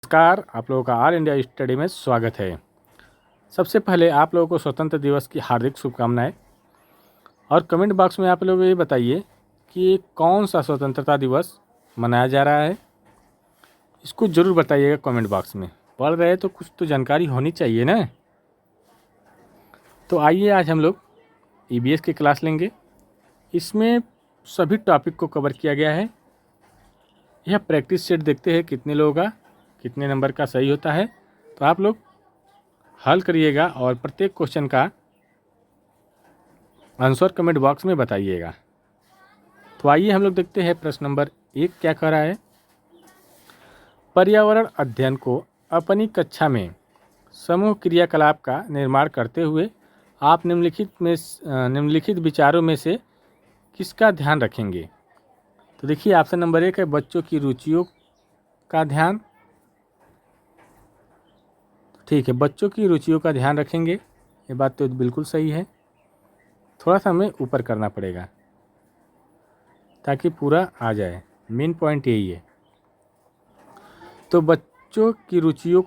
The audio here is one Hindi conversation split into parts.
नमस्कार, आप लोगों का ऑल इंडिया स्टडी में स्वागत है। सबसे पहले आप लोगों को स्वतंत्र दिवस की हार्दिक शुभकामनाएं। और कमेंट बॉक्स में आप लोग ये बताइए कि कौन सा स्वतंत्रता दिवस मनाया जा रहा है। इसको ज़रूर बताइएगा कमेंट बॉक्स में। पढ़ रहे तो कुछ तो जानकारी होनी चाहिए ना। तो आइए आज हम लोग ईवीएस की क्लास लेंगे। इसमें सभी टॉपिक को कवर किया गया है। यह प्रैक्टिस सेट देखते हैं कितने लोगों का कितने नंबर का सही होता है। तो आप लोग हल करिएगा और प्रत्येक क्वेश्चन का आंसर कमेंट बॉक्स में बताइएगा। तो आइए हम लोग देखते हैं प्रश्न नंबर 1 क्या कह रहा है। पर्यावरण अध्ययन को अपनी कक्षा में समूह क्रियाकलाप का निर्माण करते हुए आप निम्नलिखित विचारों में से किसका ध्यान रखेंगे। तो देखिए ऑप्शन नंबर 1 है बच्चों की रुचियों का ध्यान। ठीक है, बच्चों की रुचियों का ध्यान रखेंगे। ये बात तो बिल्कुल सही है। थोड़ा सा हमें ऊपर करना पड़ेगा ताकि पूरा आ जाए। मेन पॉइंट यही है। तो बच्चों की रुचियों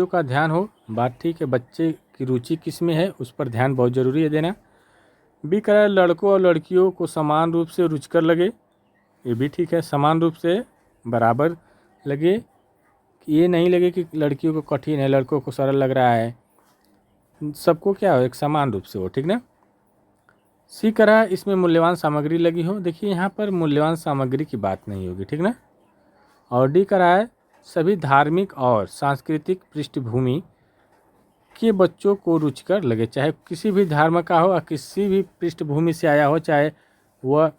का ध्यान हो, बात ठीक है। बच्चे की रुचि किस में है उस पर ध्यान बहुत ज़रूरी है देना। बी कह रहा है लड़कों और लड़कियों को समान रूप से रुचिकर लगे। ये भी ठीक है, समान रूप से बराबर लगे। ये नहीं लगे कि लड़कियों को कठिन है लड़कों को सरल लग रहा है। सबको क्या हो, एक समान रूप से हो, ठीक ना। सी कह रहा है इसमें मूल्यवान सामग्री लगी हो। देखिए यहाँ पर मूल्यवान सामग्री की बात नहीं होगी, ठीक ना। और डी कह रहा है सभी धार्मिक और सांस्कृतिक पृष्ठभूमि के बच्चों को रुचिकर लगे। चाहे किसी भी धर्म का हो या किसी भी पृष्ठभूमि से आया हो, चाहे वह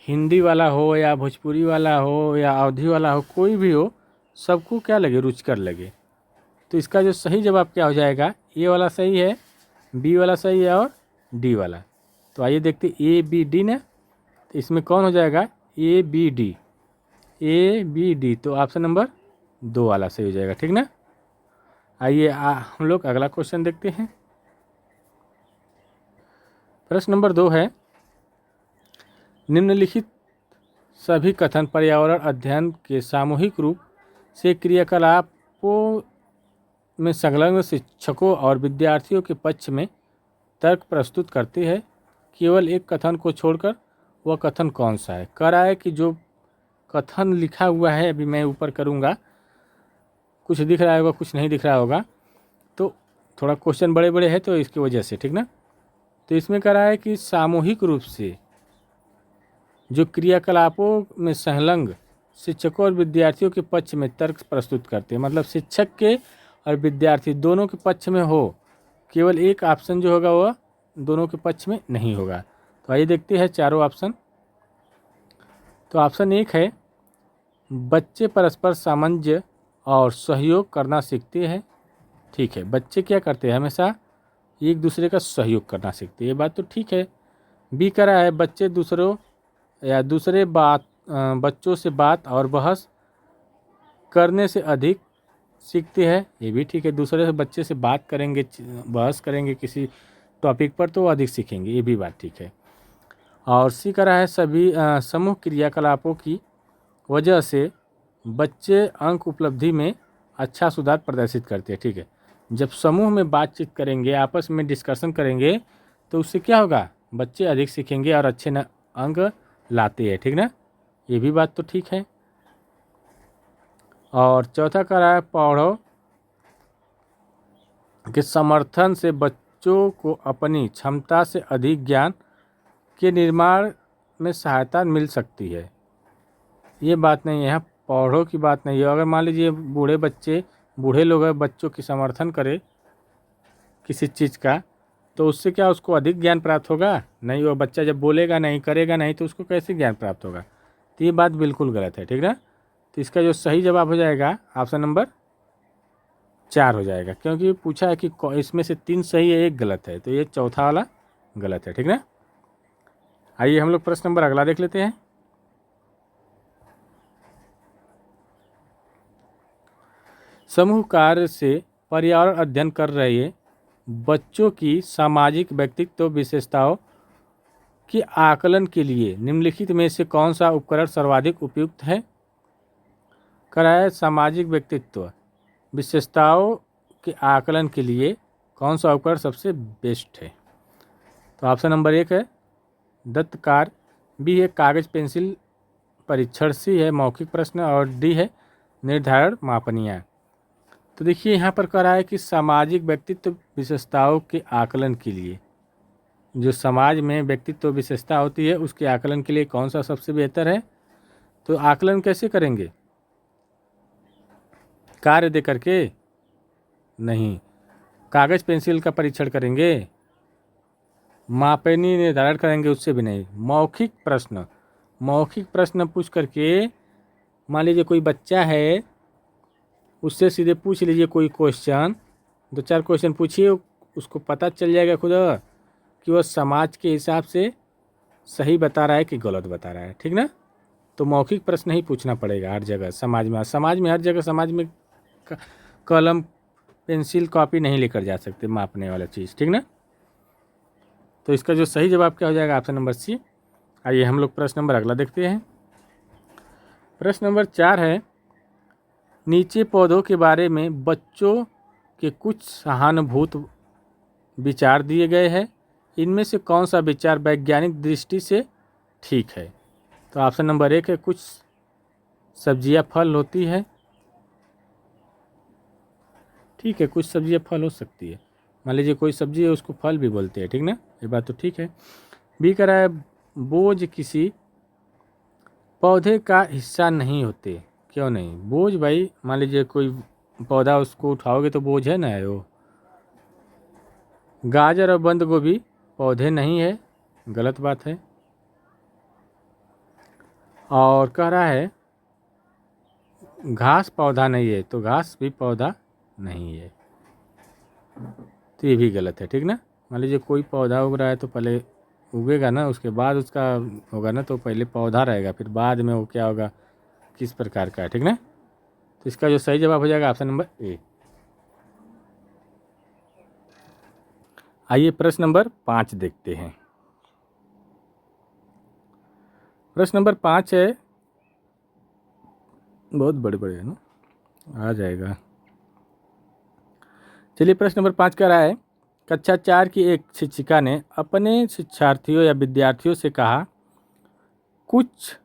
हिंदी वाला हो या भोजपुरी वाला हो या अवधी वाला हो, कोई भी हो, सबको क्या लगे, रुचिकर लगे। तो इसका जो सही जवाब क्या हो जाएगा, ए वाला सही है, बी वाला सही है और डी वाला। तो आइए देखते ए बी डी ना। तो इसमें कौन हो जाएगा, A B D. A B D तो ऑप्शन नंबर 2 वाला सही हो जाएगा, ठीक ना। आइए हम लोग अगला क्वेश्चन देखते हैं। प्रश्न नंबर 2 है निम्नलिखित सभी कथन पर्यावरण अध्ययन के सामूहिक रूप से क्रियाकलापों में संलग्न शिक्षकों और विद्यार्थियों के पक्ष में तर्क प्रस्तुत करते हैं। केवल एक कथन को छोड़कर वह कथन कौन सा है। कह रहा है कि जो कथन लिखा हुआ है, अभी मैं ऊपर करूँगा, कुछ दिख रहा होगा कुछ नहीं दिख रहा होगा, तो थोड़ा क्वेश्चन बड़े बड़े हैं तो इसकी वजह से, ठीक ना। तो इसमें कह रहा है कि सामूहिक रूप से जो क्रियाकलापों में संलग्न शिक्षकों और विद्यार्थियों के पक्ष में तर्क प्रस्तुत करते हैं, मतलब शिक्षक के और विद्यार्थी दोनों के पक्ष में हो। केवल एक ऑप्शन जो होगा वह दोनों के पक्ष में नहीं होगा। तो आइए देखते हैं चारों ऑप्शन। तो ऑप्शन 1 है बच्चे परस्पर सामंजस्य और सहयोग करना सीखते हैं। ठीक है, बच्चे क्या करते हैं, हमेशा एक दूसरे का सहयोग करना सीखते हैं, ये बात तो ठीक है। बी कह रहा है बच्चे दूसरे बच्चों से बात और बहस करने से अधिक सीखते हैं, ये भी ठीक है। दूसरे से बच्चे से बात करेंगे, बहस करेंगे किसी टॉपिक पर तो अधिक सीखेंगे, ये भी बात ठीक है। और सी कह रहा है सभी समूह क्रियाकलापों की वजह से बच्चे अंक उपलब्धि में अच्छा सुधार प्रदर्शित करते हैं। ठीक है, जब समूह में बातचीत करेंगे, आपस में डिस्कशन करेंगे, तो उससे क्या होगा, बच्चे अधिक सीखेंगे और अच्छे अंक लाते हैं, ठीक ना। ये भी बात तो ठीक है। और चौथा कह रहा है पौधों के समर्थन से बच्चों को अपनी क्षमता से अधिक ज्ञान के निर्माण में सहायता मिल सकती है। ये बात नहीं है, यहाँ पौधों की बात नहीं है। अगर मान लीजिए बूढ़े लोग बच्चों की समर्थन करे किसी चीज़ का, तो उससे क्या उसको अधिक ज्ञान प्राप्त होगा? नहीं, वो बच्चा जब बोलेगा नहीं, करेगा नहीं, तो उसको कैसे ज्ञान प्राप्त होगा? तो ये बात बिल्कुल गलत है, ठीक ना। तो इसका जो सही जवाब हो जाएगा ऑप्शन नंबर 4 हो जाएगा, क्योंकि पूछा है कि इसमें से 3 सही है, 1 गलत है, तो ये चौथा वाला गलत है, ठीक ना। आइए हम लोग प्रश्न नंबर अगला देख लेते हैं। समूह कार्य से पर्यावरण अध्ययन कर रहे बच्चों की सामाजिक व्यक्तित्व विशेषताओं के आकलन के लिए निम्नलिखित में से कौन सा उपकरण सर्वाधिक उपयुक्त है। कराए सामाजिक व्यक्तित्व विशेषताओं के आकलन के लिए कौन सा उपकरण सबसे बेस्ट है? तो ऑप्शन नंबर 1 है दत्तकार, बी है कागज पेंसिल परीक्षण, सी है मौखिक प्रश्न और डी है निर्धारण मापनियाँ। तो देखिए यहाँ पर कह रहा है कि सामाजिक व्यक्तित्व विशेषताओं के आकलन के लिए, जो समाज में व्यक्तित्व विशेषता होती है उसके आकलन के लिए कौन सा सबसे बेहतर है। तो आकलन कैसे करेंगे? कार्य दे करके नहीं, कागज पेंसिल का परीक्षण करेंगे, मापनी निर्धारण करेंगे, उससे भी नहीं। मौखिक प्रश्न पूछ करके, मान लीजिए कोई बच्चा है उससे सीधे पूछ लीजिए कोई क्वेश्चन, 2-4 क्वेश्चन पूछिए, उसको पता चल जाएगा खुद कि वह समाज के हिसाब से सही बता रहा है कि गलत बता रहा है, ठीक ना। तो मौखिक प्रश्न ही पूछना पड़ेगा हर जगह, समाज में हर जगह समाज में कलम पेंसिल कॉपी नहीं लेकर जा सकते मापने वाला चीज़, ठीक ना। तो इसका जो सही जवाब क्या हो जाएगा? Option number C. आइए हम लोग प्रश्न नंबर अगला देखते हैं। प्रश्न नंबर 4 है, नीचे पौधों के बारे में बच्चों के कुछ सहानुभूत विचार दिए गए हैं, इनमें से कौन सा विचार वैज्ञानिक दृष्टि से ठीक है? तो ऑप्शन नंबर 1 है कुछ सब्जियां फल होती है, ठीक है, कुछ सब्जियां फल हो सकती है, मान लीजिए कोई सब्जी है उसको फल भी बोलते हैं, ठीक ना, ये बात तो ठीक है। बी कह रहा है बोझ किसी पौधे का हिस्सा नहीं होते, क्यों नहीं? बोझ भाई, मान लीजिए कोई पौधा उसको उठाओगे तो बोझ है ना वो। गाजर और बंद गोभी पौधे नहीं है, गलत बात है। और कह रहा है घास पौधा नहीं है, तो घास भी पौधा नहीं है, तो ये भी गलत है, ठीक ना। मान लीजिए कोई पौधा उग रहा है तो पहले उगेगा ना, उसके बाद उसका होगा ना, तो पहले पौधा रहेगा फिर बाद में वो क्या होगा, किस प्रकार का है, ठीक ना। तो इसका जो सही जवाब हो जाएगा ऑप्शन नंबर ए। आइए प्रश्न नंबर 5 देखते हैं। प्रश्न नंबर 5 है, बहुत बड़े बड़े है ना, आ जाएगा। चलिए प्रश्न नंबर 5 कह रहा है, कक्षा 4 की एक शिक्षिका ने अपने शिक्षार्थियों या विद्यार्थियों से कहा, कुछ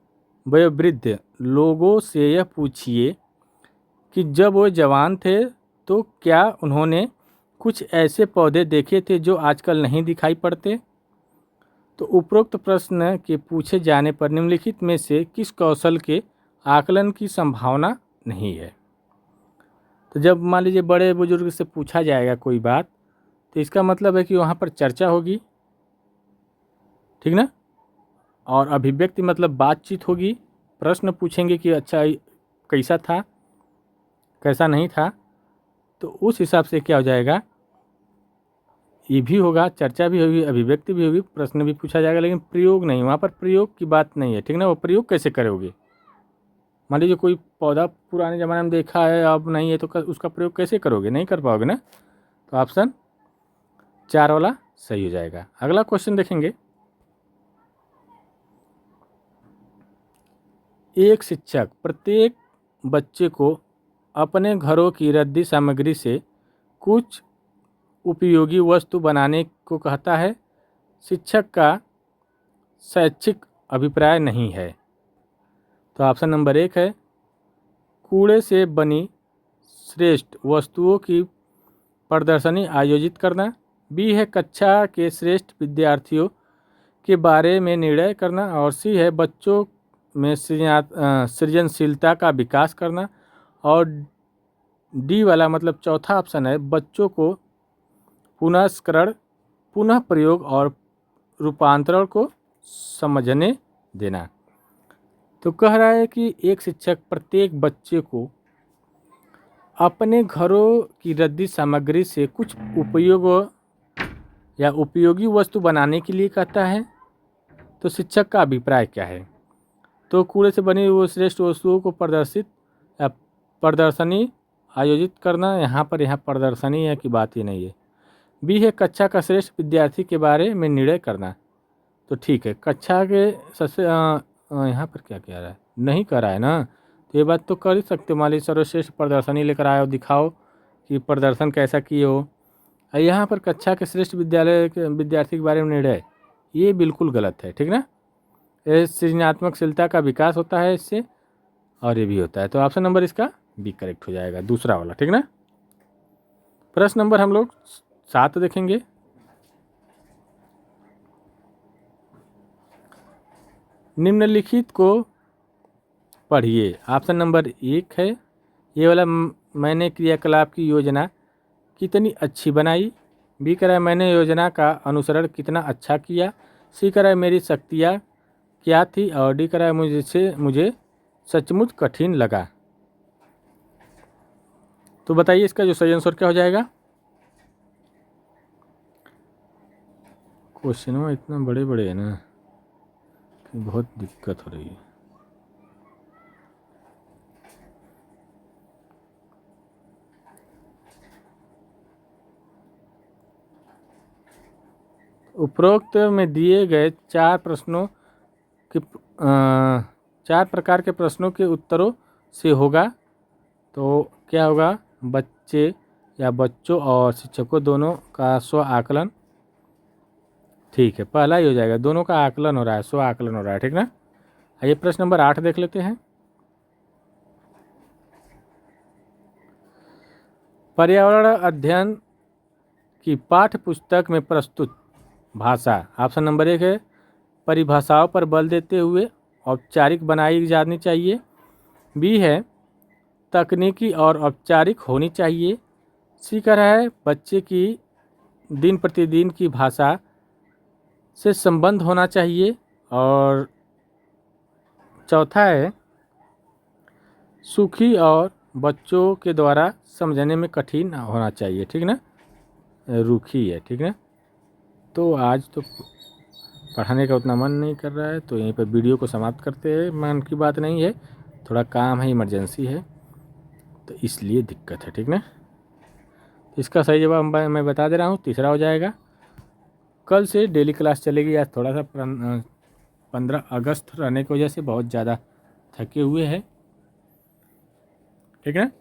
वयोवृद्ध लोगों से यह पूछिए कि जब वो जवान थे तो क्या उन्होंने कुछ ऐसे पौधे देखे थे जो आजकल नहीं दिखाई पड़ते। तो उपरोक्त प्रश्न के पूछे जाने पर निम्नलिखित में से किस कौशल के आकलन की संभावना नहीं है। तो जब मान लीजिए बड़े बुजुर्ग से पूछा जाएगा कोई बात, तो इसका मतलब है कि वहाँ पर चर्चा होगी, ठीक ना, और अभिव्यक्ति मतलब बातचीत होगी, प्रश्न पूछेंगे कि अच्छा कैसा था कैसा नहीं था, तो उस हिसाब से क्या हो जाएगा, ये भी होगा, चर्चा भी होगी, अभिव्यक्ति भी होगी, प्रश्न भी पूछा जाएगा, लेकिन प्रयोग नहीं, वहाँ पर प्रयोग की बात नहीं है, ठीक ना। वो प्रयोग कैसे करोगे? मान लीजिए कोई पौधा पुराने ज़माने में देखा है अब नहीं है, तो उसका प्रयोग कैसे करोगे? नहीं कर पाओगे ना। तो ऑप्शन 4 वाला सही हो जाएगा। अगला क्वेश्चन देखेंगे, एक शिक्षक प्रत्येक बच्चे को अपने घरों की रद्दी सामग्री से कुछ उपयोगी वस्तु बनाने को कहता है, शिक्षक का शैक्षिक अभिप्राय नहीं है। तो ऑप्शन नंबर 1 है कूड़े से बनी श्रेष्ठ वस्तुओं की प्रदर्शनी आयोजित करना, बी है कक्षा के श्रेष्ठ विद्यार्थियों के बारे में निर्णय करना, और सी है बच्चों में सृजनशीलता का विकास करना, और डी वाला मतलब चौथा ऑप्शन है बच्चों को पुनस्करण, पुनः प्रयोग और रूपांतरण को समझने देना। तो कह रहा है कि एक शिक्षक प्रत्येक बच्चे को अपने घरों की रद्दी सामग्री से कुछ उपयोग या उपयोगी वस्तु बनाने के लिए कहता है। तो शिक्षक का अभिप्राय क्या है? तो कूड़े से बनी वो श्रेष्ठ वस्तुओं को प्रदर्शित या प्रदर्शनी आयोजित करना, यहाँ प्रदर्शनी है कि बात ही नहीं है। बी है कक्षा का श्रेष्ठ विद्यार्थी के बारे में निर्णय करना। तो ठीक है, कक्षा के सबसे यहाँ पर क्या कह रहा है, नहीं कर रहा है ना, तो तो ये बात तो कर ही सकते हो, मान लीजिए सर्वश्रेष्ठ प्रदर्शनी लेकर आए हो, दिखाओ कि प्रदर्शन कैसा किए हो। और यहाँ पर कक्षा के श्रेष्ठ विद्यालय के विद्यार्थी के बारे में निर्णय, ये बिल्कुल गलत है, ठीक ना। ये सृजनात्मकशीलता का विकास होता है इससे, और ये भी होता है। तो ऑप्शन नंबर इसका बी करेक्ट हो जाएगा, दूसरा वाला, ठीक ना। प्रश्न नंबर हम लोग 7 देखेंगे। निम्नलिखित को पढ़िए। ऑप्शन नंबर 1 है ये वाला, मैंने क्रियाकलाप की योजना कितनी अच्छी बनाई। बी कह रहा है मैंने योजना का अनुसरण कितना अच्छा किया। सी कह रहा है मेरी शक्तियाँ क्या थी। और डी कह रहा है मुझे सचमुच कठिन लगा। तो बताइए इसका जो सही आंसर क्या हो जाएगा। क्वेश्चन इतना बड़े बड़े है ना कि बहुत दिक्कत हो रही है। उपरोक्त में दिए गए 4 प्रश्नों की 4 प्रकार के प्रश्नों के उत्तरों से होगा। तो क्या होगा, बच्चे या बच्चों और शिक्षकों दोनों का स्व आकलन। ठीक है, पहला ही हो जाएगा, दोनों का आकलन हो रहा है, स्व आकलन हो रहा है, ठीक ना। आइए प्रश्न नंबर 8 देख लेते हैं। पर्यावरण अध्ययन की पाठ्य पुस्तक में प्रस्तुत भाषा। ऑप्शन नंबर 1 है परिभाषाओं पर बल देते हुए औपचारिक बनाई जानी चाहिए। बी है तकनीकी और औपचारिक होनी चाहिए। सी कह रहा है बच्चे की दिन प्रतिदिन की भाषा से संबंध होना चाहिए। और चौथा है सूखी और बच्चों के द्वारा समझने में कठिन होना चाहिए, ठीक ना, रूखी है, ठीक ना। तो आज तो पढ़ाने का उतना मन नहीं कर रहा है, तो यहीं पर वीडियो को समाप्त करते हैं। मन की बात नहीं है, थोड़ा काम है, इमरजेंसी है, तो इसलिए दिक्कत है, ठीक ना। इसका सही जवाब मैं बता दे रहा हूँ, तीसरा हो जाएगा। कल से डेली क्लास चलेगी। आज थोड़ा सा 15 अगस्त रहने की वजह से बहुत ज़्यादा थके हुए हैं, ठीक है।